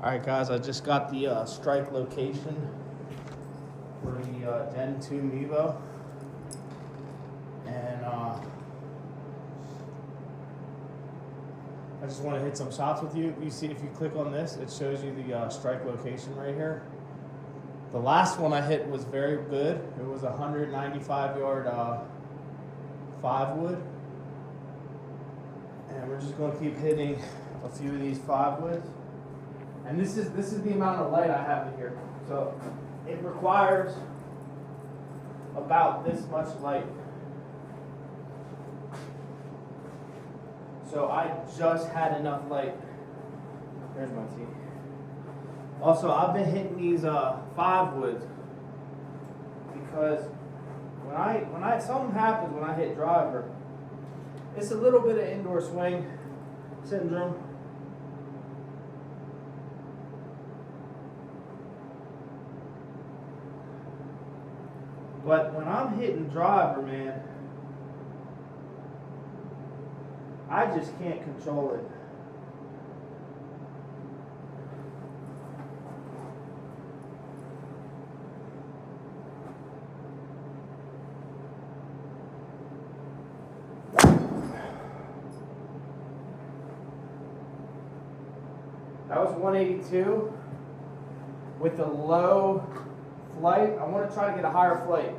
Alright guys, I just got the strike location for the Gen 2 Mevo, and I just want to hit some shots with you. You see, if you click on this, it shows you the strike location right here. The last one I hit was very good. It was a 195-yard 5-wood, and we're just going to keep hitting a few of these 5-woods. And this is the amount of light I have in here. So it requires about this much light. So I just had enough light. There's my tee. Also, I've been hitting these 5-woods because when I something happens when I hit driver. It's a little bit of indoor swing syndrome. But when I'm hitting driver, man, I just can't control it. That was 182 with the low flight. I want to try to get a higher flight.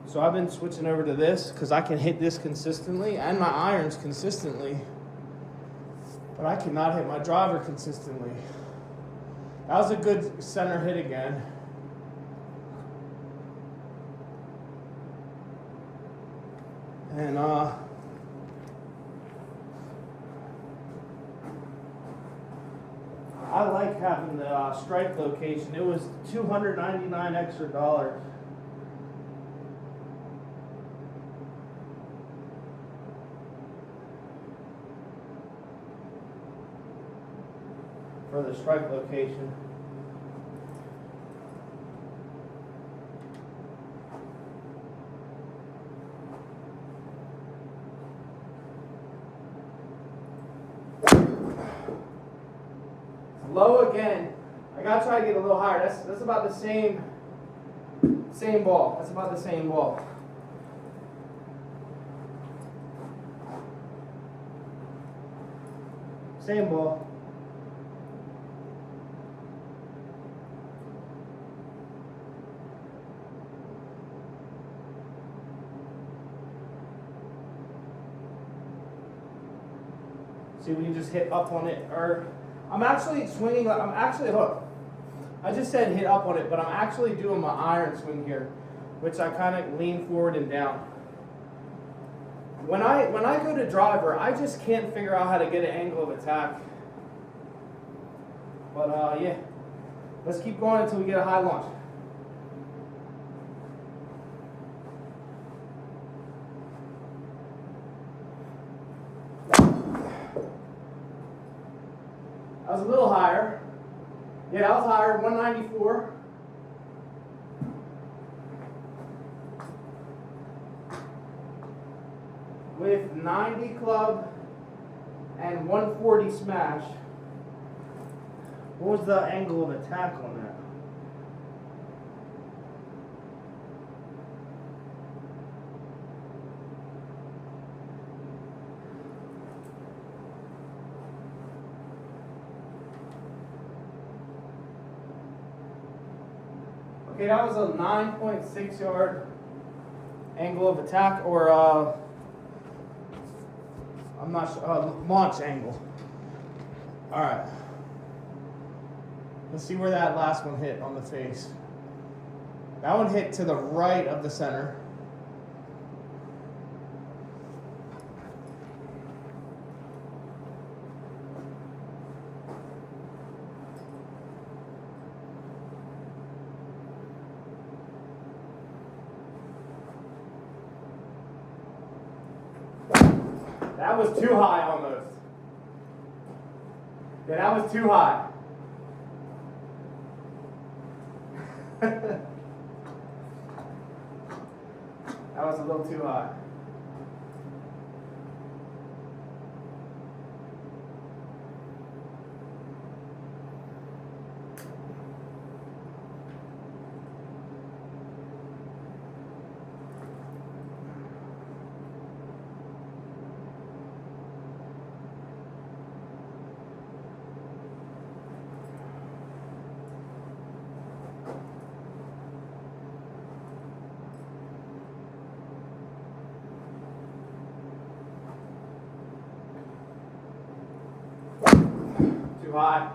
So I've been switching over to this because I can hit this consistently and my irons consistently, but I cannot hit my driver consistently. That was a good center hit again. And I like having the strike location. It was $299 extra. For the strike location. Low again. I gotta try to get a little higher. That's about the same ball. That's about the same ball. Same ball. See, when you just hit up on it, or I'm actually swinging, I'm actually hooked. I just said hit up on it, but I'm actually doing my iron swing here, which I kind of lean forward and down. When I go to driver, I just can't figure out how to get an angle of attack. But yeah, let's keep going until we get a high launch. That was a little higher. Yeah, that was higher, 194. With 90 club and 140 smash. What was the angle of attack on that? Okay, that was a 9.6 yard angle of attack, or I'm not sure, launch angle. All right. Let's see where that last one hit on the face. That one hit to the right of the center. That was too high almost. Yeah, that was too high. That was a little too high. too high.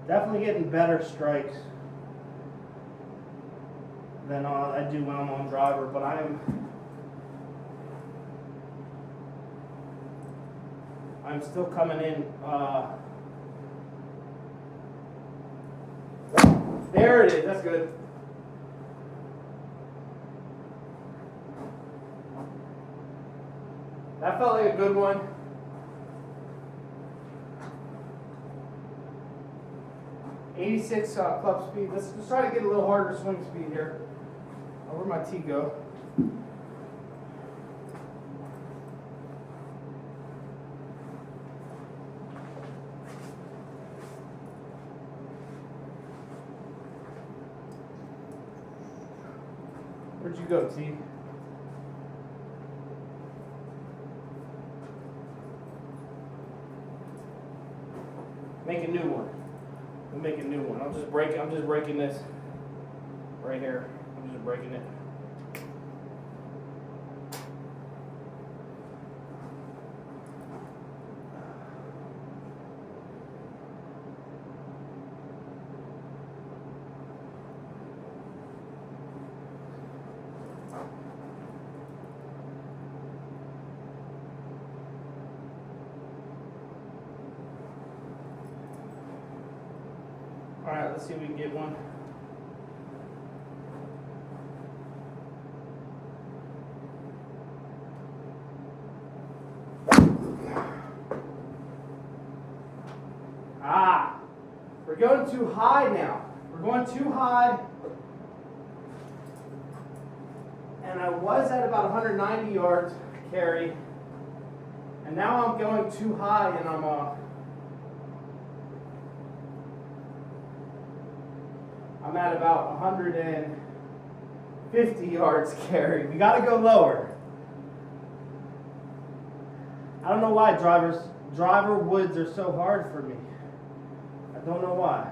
Definitely getting better strikes than I do when I'm on driver, but I'm still coming in. There it is. That's good. That felt like a good one. .86 club speed. Let's try to get a little harder swing speed here. Oh, where'd my tee go? Where'd you go, T? Make a new one. We'll make a new one. I'm just breaking this right here. I'm just breaking it. All right, let's see if we can get one. We're going too high now. We're going too high. And I was at about 190 yards carry. And now I'm going too high and I'm at about 150 yards carry. We got to go lower. I don't know why driver woods are so hard for me. I don't know why.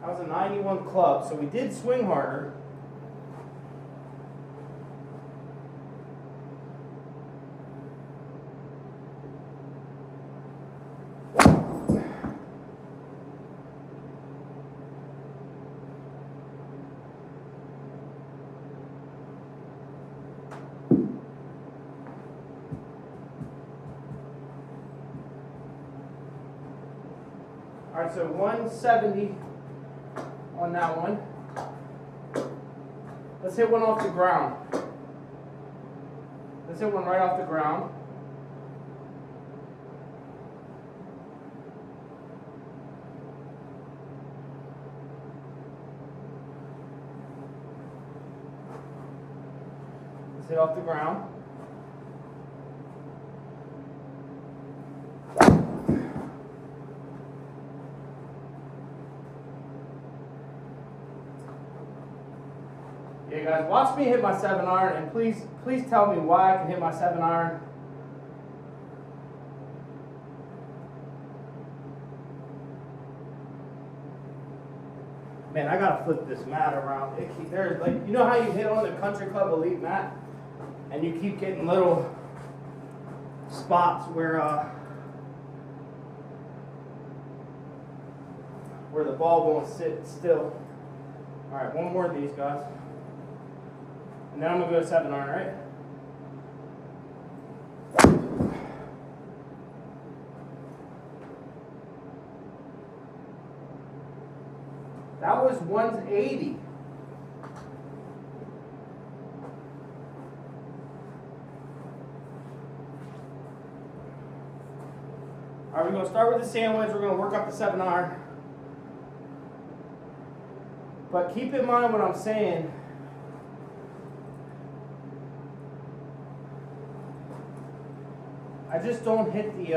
That was a 91 club, so we did swing harder. All right, so 170 on that one. Let's hit one off the ground. Let's hit one right off the ground. Let's hit off the ground. Yeah, guys, watch me hit my 7-iron, and please tell me why I can hit my 7-iron. Man, I gotta flip this mat around. There's like, you know how you hit on the country club elite mat, and you keep getting little spots where the ball won't sit still. All right, one more of these, guys. And then I'm going to go to 7-iron, right? That was 180. All right, we're going to start with the sandwich. We're going to work up the 7-iron. But keep in mind what I'm saying. I just don't hit the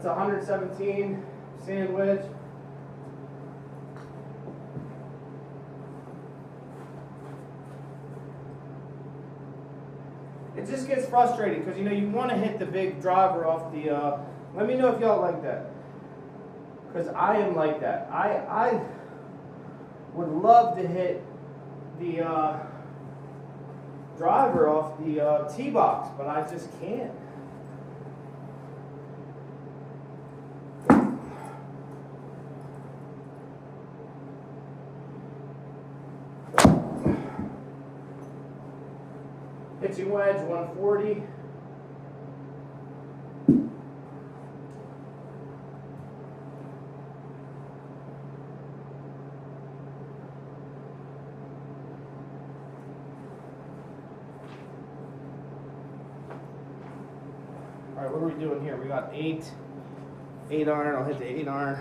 That's 117 sand wedge. It just gets frustrating because you want to hit the big driver off the. Let me know if y'all like that, because I am like that. I would love to hit the driver off the tee box, but I just can't. Pitching wedge, 140. All right, what are we doing here? We got 8 iron. I'll hit the 8 iron.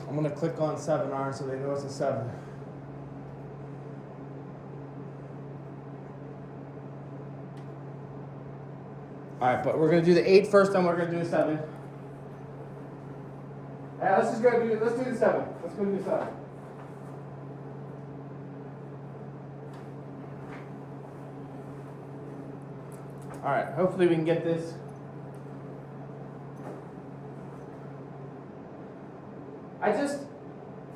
I'm gonna click on 7 iron so they know it's a 7. All right, but we're gonna do the 8 first, then we're gonna do the 7. Let's do the 7. Let's go do the 7. All right, hopefully we can get this. I just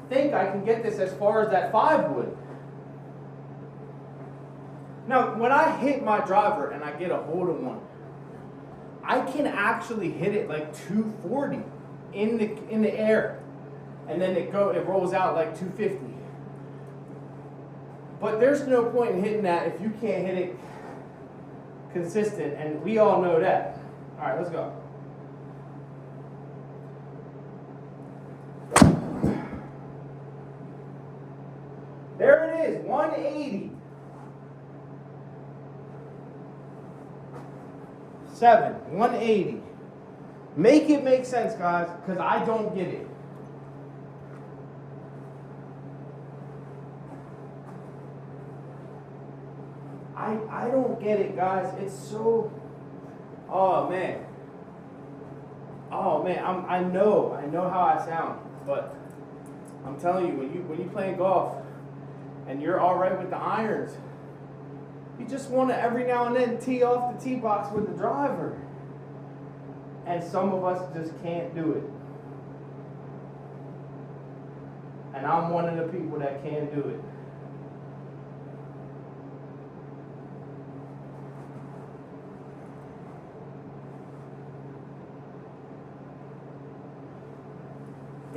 think I can get this as far as that 5 would. Now, when I hit my driver and I get a hold of one, I can actually hit it like 240 in the air, and then it rolls out like 250. But there's no point in hitting that if you can't hit it consistent, and we all know that. All right, let's go. There it is, 180. 7, 180. Make it make sense, guys, because I don't get it. I don't get it, guys. It's so. Oh man. I know how I sound, but I'm telling you, when you play golf and you're all right with the irons, you just want to every now and then tee off the tee box with the driver. And some of us just can't do it. And I'm one of the people that can't do it.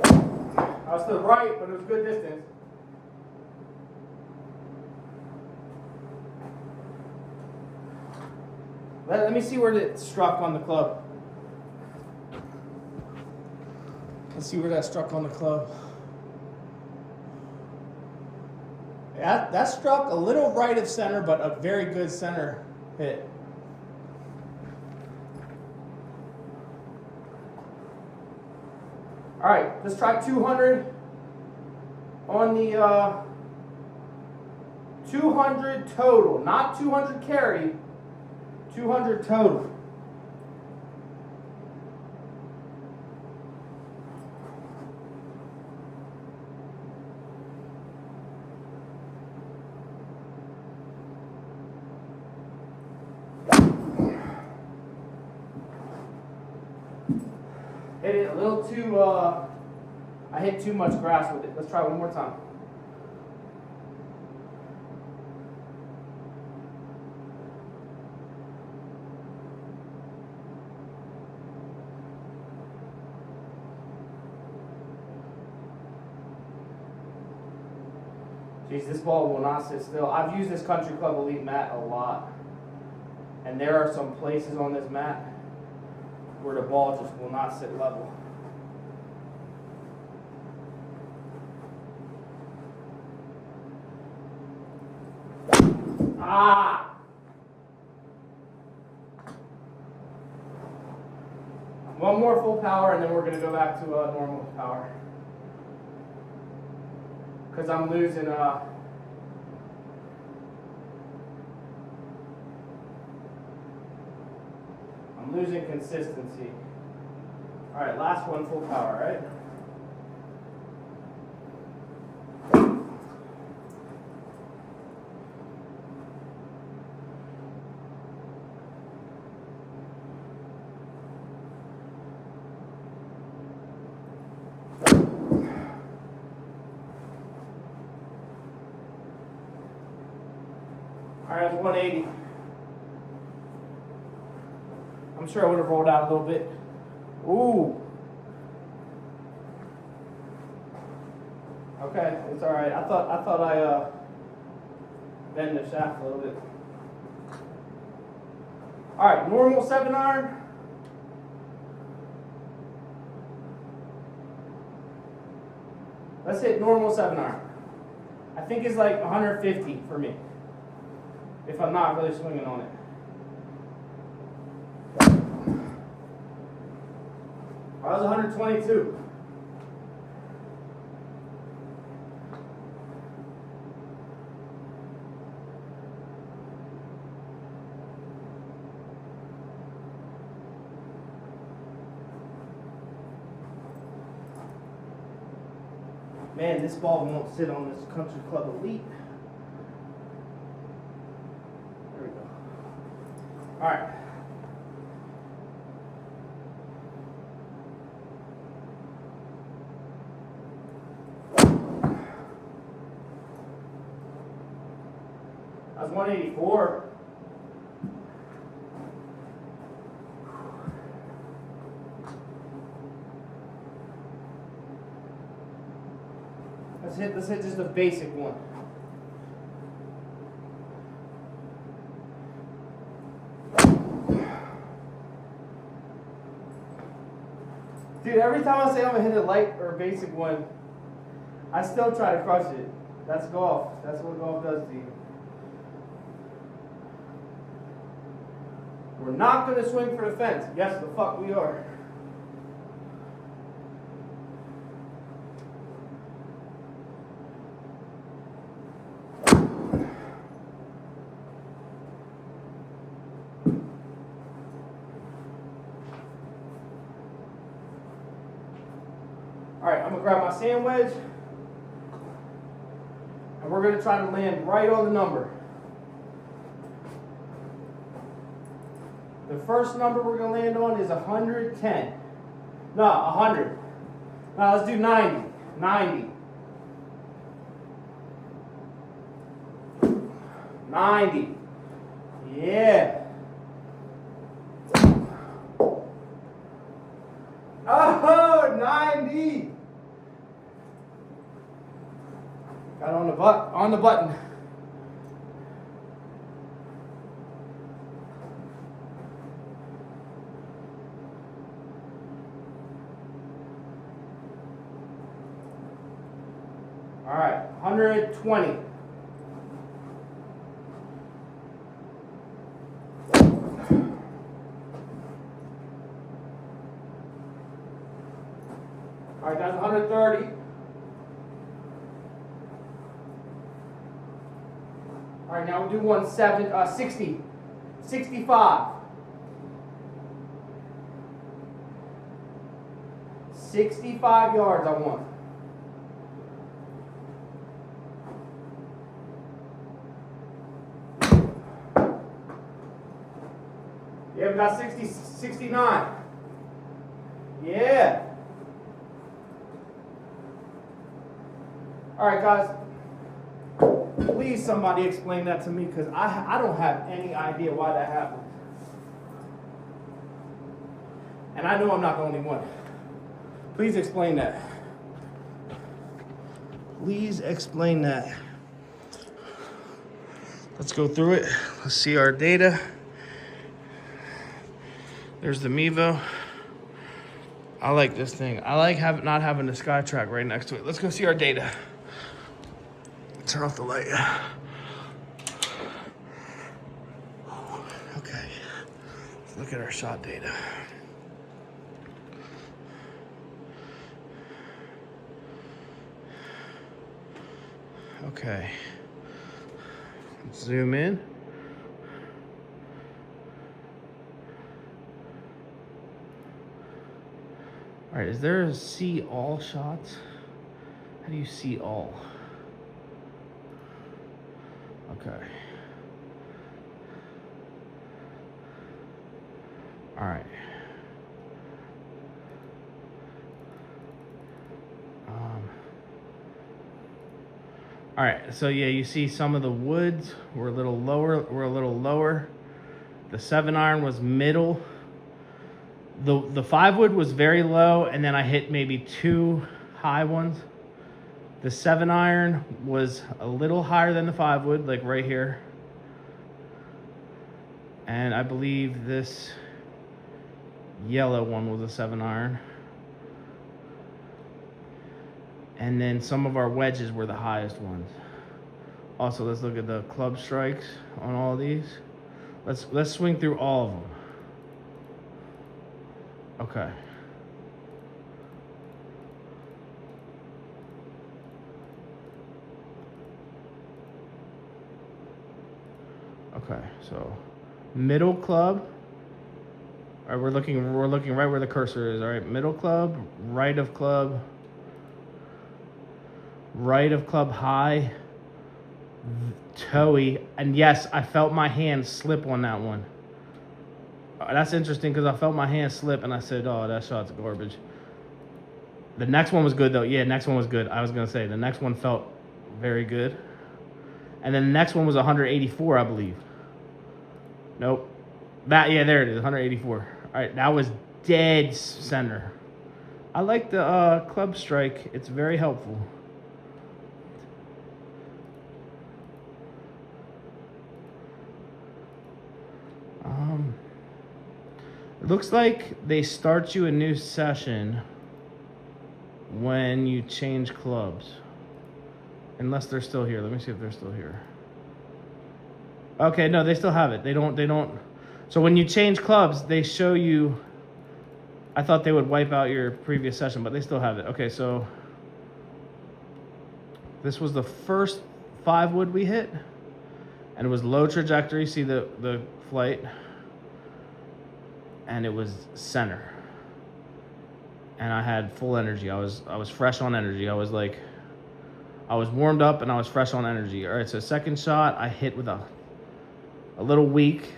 I was to the right, but it was good distance. Let me see where it struck on the club. Let's see where that struck on the club. That struck a little right of center, but a very good center hit. All right, let's try 200 on the 200 total, not 200 carry, 200 total. Hit it a little too, I hit too much grass with it. Let's try one more time. Geez, this ball will not sit still. I've used this Country Club Elite mat a lot. And there are some places on this mat where the ball just will not sit level. Ah! One more full power and then we're going to go back to normal power. Because I'm losing consistency. All right, last one, full power, right? All right, that's 180. I'm sure I would have rolled out a little bit. Ooh. Okay, it's all right. I thought I bend the shaft a little bit. All right, normal 7-iron. Let's hit normal 7-iron. I think it's like 150 for me, if I'm not really swinging on it. I was 122. Man, this ball won't sit on this Country Club Elite. There we go. All right. That was 184. Let's hit just a basic one. Dude, every time I say I'm gonna hit a light or a basic one, I still try to crush it. That's golf. That's what golf does to you. We're not gonna swing for the fence. Yes, the fuck we are. All right, I'm gonna grab my sand wedge, and we're gonna try to land right on the number. The first number we're gonna land on is 110. No, 100. Now let's do 90. 90. 90. Yeah. Oh, 90. Got on the button. All right, 120. All right, that's 130. All right, now we'll do 60. 65. 65 yards I want. Yeah, we got 69. Yeah. All right, guys. Please, somebody explain that to me, because I don't have any idea why that happened. And I know I'm not the only one. Please explain that. Please explain that. Let's go through it. Let's see our data. There's the Mevo. I like this thing. I like not having the Sky Track right next to it. Let's go see our data. Turn off the light. Okay. Let's look at our shot data. Okay. Let's zoom in. All right, is there a see all shots? How do you see all? Okay. All right. All right, so yeah, you see some of the woods were a little lower. The 7-iron was middle. The 5 wood was very low, and then I hit maybe 2 high ones. The 7-iron was a little higher than the 5 wood, like right here. And I believe this yellow one was a 7-iron. And then some of our wedges were the highest ones. Also, let's look at the club strikes on all of these. Let's swing through all of them. Okay. Okay, so middle club. All right, we're looking right where the cursor is. All right, middle club, right of club high, toey, and yes, I felt my hand slip on that one. That's interesting because I felt my hand slip and I said, oh, that shot's garbage. The next one was good though. Yeah, next one was good. I was gonna say the next one felt very good. And then the next one was 184, I believe. Nope. There it is, 184. All right, that was dead center. I like the club strike. It's very helpful. It looks like they start you a new session when you change clubs. Unless they're still here. Let me see if they're still here. Okay, no, they still have it. They don't. So when you change clubs, they show you. I thought they would wipe out your previous session, but they still have it. Okay, so this was the first 5 wood we hit. And it was low trajectory. See the flight? And it was center. And I had full energy. I was fresh on energy. I was warmed up and I was fresh on energy. All right, so second shot I hit with a little weak.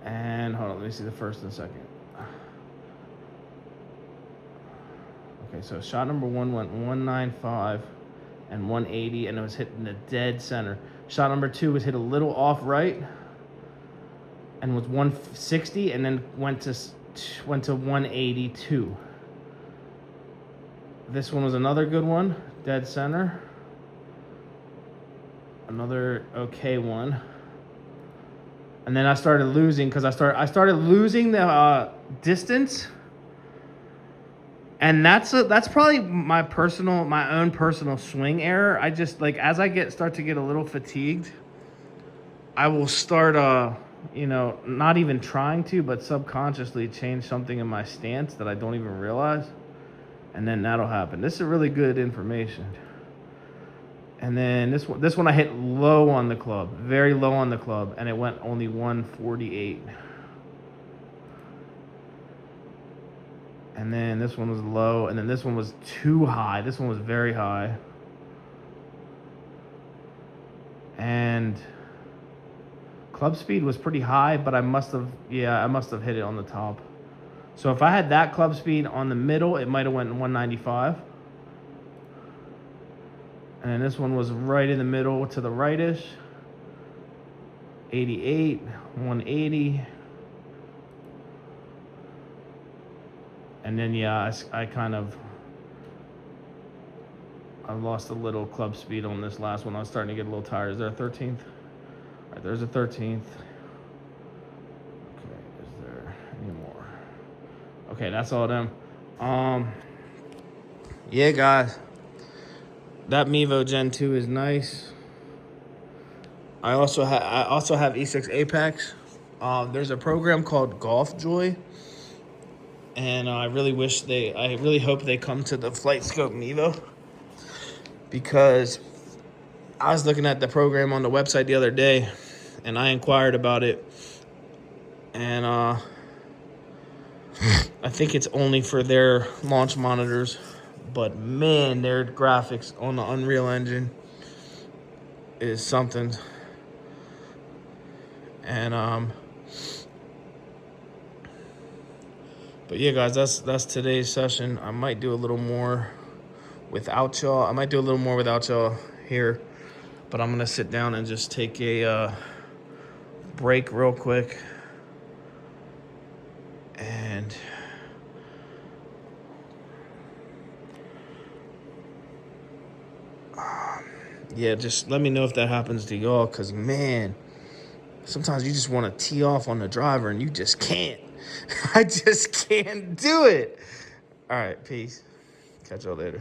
And hold on, let me see the first and second. Okay, so shot number 1 went 195 and 180, and it was hitting the dead center. Shot number 2 was hit a little off right and was 160, and then went to 182. This one was another good one, dead center. Another okay one. And then I started losing because I started losing the distance. And that's probably my own personal swing error. I just as I start to get a little fatigued, I will start not even trying to, but subconsciously change something in my stance that I don't even realize. And then that'll happen. This is really good information. And then this one I hit low on the club, very low on the club, and it went only 148. And then this one was low, and then this one was too high. This one was very high. And club speed was pretty high, but I must have hit it on the top. So if I had that club speed on the middle, it might have went 195. And then this one was right in the middle to the rightish. 88, 180. And then I lost a little club speed on this last one. I was starting to get a little tired. Is there a 13th? All right, there's a 13th. Okay, is there any more? Okay, that's all of them. Yeah, guys. That Mevo Gen 2 is nice. I also have E6 Apex. There's a program called Golf Joy. And I really hope they come to the Flight Scope Mevo, because I was looking at the program on the website the other day and I inquired about it, and I think it's only for their launch monitors, but man, their graphics on the Unreal Engine is something. And but yeah, guys, that's today's session. I might do a little more without y'all. I might do a little more without y'all here, but I'm gonna sit down and just take a break real quick. And yeah, just let me know if that happens to y'all, because man, sometimes you just want to tee off on the driver and you just can't. I just can't do it. All right, peace. Catch y'all later.